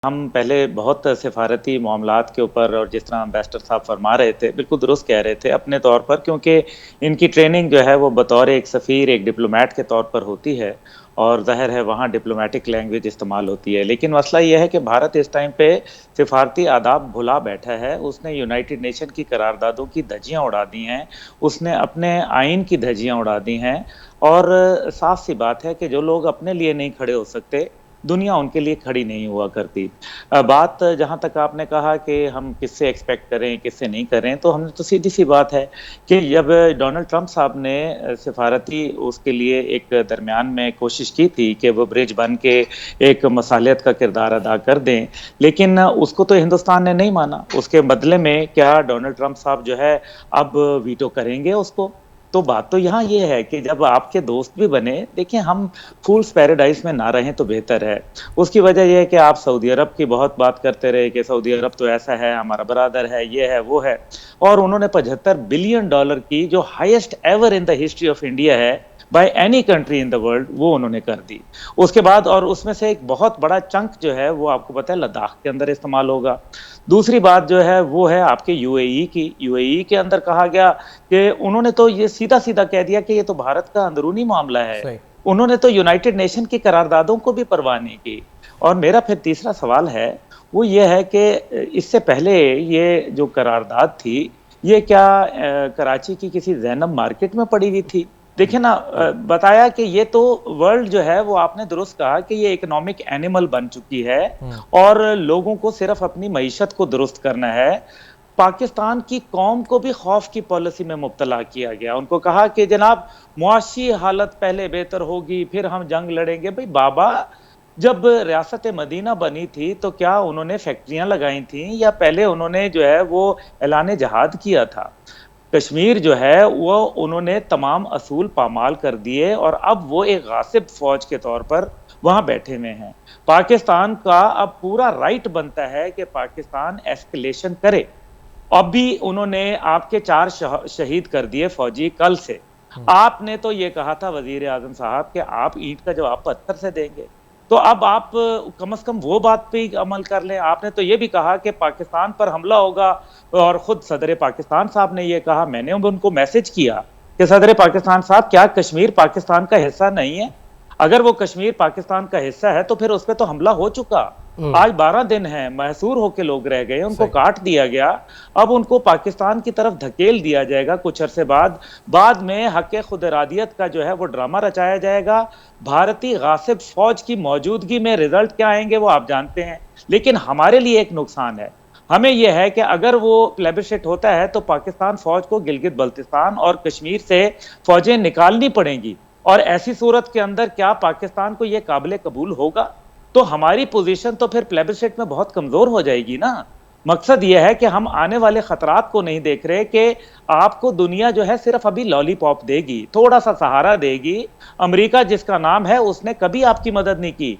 हम पहले बहुत सिफारती मामलात के ऊपर और जिस तरह एम्बेसडर साहब फरमा रहे थे, बिल्कुल दुरुस्त कह रहे थे अपने तौर पर, क्योंकि इनकी ट्रेनिंग जो है वो बतौर एक सफ़ीर, एक डिप्लोमेट के तौर पर होती है और ज़ाहिर है वहाँ डिप्लोमेटिक लैंग्वेज इस्तेमाल होती है। लेकिन मसला ये है कि भारत इस टाइम पे सिफारती आदाब भुला बैठा है। उसने यूनाइटेड नेशन की करारदादों की धज्जियाँ उड़ा दी हैं, उसने अपने आइन की धज्जियाँ उड़ा दी हैं और साफ-सी बात है कि जो लोग अपने लिए नहीं खड़े हो सकते, दुनिया उनके लिए खड़ी नहीं हुआ करती। बात जहाँ तक आपने कहा कि हम किससे एक्सपेक्ट करें, किससे नहीं करें, तो हमने तो सीधी-सी बात है कि जब डोनाल्ड ट्रंप साहब ने सिफारती उसके लिए एक दरमियान में कोशिश की थी कि वो ब्रिज बन के एक मसालियत का किरदार अदा कर दें, लेकिन उसको तो हिंदुस्तान ने नहीं माना। उसके बदले में क्या डोनाल्ड ट्रंप साहब जो है अब वीटो करेंगे उसको? तो बात तो यहाँ ये है कि जब आपके दोस्त भी बने, देखिए हम फूल्स पैराडाइज में ना रहें तो बेहतर है। उसकी वजह ये है कि आप सऊदी अरब की बहुत बात करते रहे कि सऊदी अरब तो ऐसा है, हमारा ब्रदर है, ये है, वो है, और उन्होंने $75 बिलियन की जो highest ever in the history of India है by any country in the world, वो उन्होंने कर दी। उसके बाद और उसमें से एक बहुत बड़ा चंक जो है वो आपको पता है लद्दाख के अंदर इस्तेमाल होगा। दूसरी बात जो है वो है आपके यूएई की। यूएई के अंदर कहा गया कि उन्होंने तो ये सीधा-सीधा कह दिया कि ये तो भारत का अंदरूनी मामला है। सही। उन्होंने तो यूनाइटेड नेशन की करारदादों को भी परवाह नहीं की। और मेरा फिर तीसरा सवाल है, वो ये है कि इससे पहले ये जो करारदाद थी, ये क्या कराची की किसी ज़ैनब मार्केट में पड़ी हुई थी? देखिए ना, बताया कि ये तो वर्ल्ड जो है वो आपने दुरुस्त कहा कि ये इकोनॉमिक एनिमल बन चुकी है हुँ। और लोगों को सिर्फ अपनी मईशत को दुरुस्त करना है। पाकिस्तान की कौम को भी खौफ की पॉलिसी में मुब्तला किया गया। उनको कहा कि जनाब मुआशी हालत पहले बेहतर होगी, फिर हम जंग लड़ेंगे। भई बाबा, जब रियासत मदीना बनी थी तो क्या उन्होंने फैक्ट्रियाँ लगाई थीं या पहले उन्होंने जो है वो ऐलान जिहाद किया था? कश्मीर जो है वो उन्होंने तमाम असूल पामाल कर दिए और अब वो एक गासिब फौज के तौर पर वहाँ बैठे हुए हैं। पाकिस्तान का अब पूरा राइट बनता है कि पाकिस्तान एस्केलेशन करे। अभी उन्होंने आपके 4 शहीद कर दिए फौजी कल से। हुँ। आपने तो ये कहा था वज़ीर आज़म साहब कि आप ईंट का जवाब पत्थर से देंगे। तो अब आप कम से कम वो बात पे ही अमल कर लें। आपने तो ये भी कहा कि पाकिस्तान पर हमला होगा और खुद सदर पाकिस्तान साहब ने ये कहा, मैंने उनको मैसेज किया कि सदर पाकिस्तान साहब, क्या कश्मीर पाकिस्तान का हिस्सा नहीं है? अगर वो कश्मीर पाकिस्तान का हिस्सा है तो फिर उस पे तो हमला हो चुका। हुँ। आज 12 दिन हैं, महसूर होके लोग रह गए, उनको सही। काट दिया गया। अब उनको पाकिस्तान की तरफ धकेल दिया जाएगा कुछ अरसे बाद। बाद में हक़ खुद इरादियत का जो है वो ड्रामा रचाया जाएगा। भारतीय गासिब फ़ौज की मौजूदगी में रिज़ल्ट क्या आएँगे वो आप जानते हैं। लेकिन हमारे लिए एक नुकसान है। हमें ये है कि अगर वो प्लेबिस्सिट होता है तो पाकिस्तान फ़ौज को गिलगित-बल्तिस्तान और कश्मीर से फ़ौजें निकालनी पड़ेंगी और ऐसी सूरत के अंदर क्या पाकिस्तान को ये काबिल कबूल होगा? तो हमारी पोजीशन तो फिर प्लेबिस्सिट में बहुत कमजोर हो जाएगी ना। मकसद ये है कि हम आने वाले खतरात को नहीं देख रहे कि आपको दुनिया जो है सिर्फ अभी लॉलीपॉप देगी, थोड़ा सा सहारा देगी। अमेरिका जिसका नाम है उसने कभी आपकी मदद नहीं की।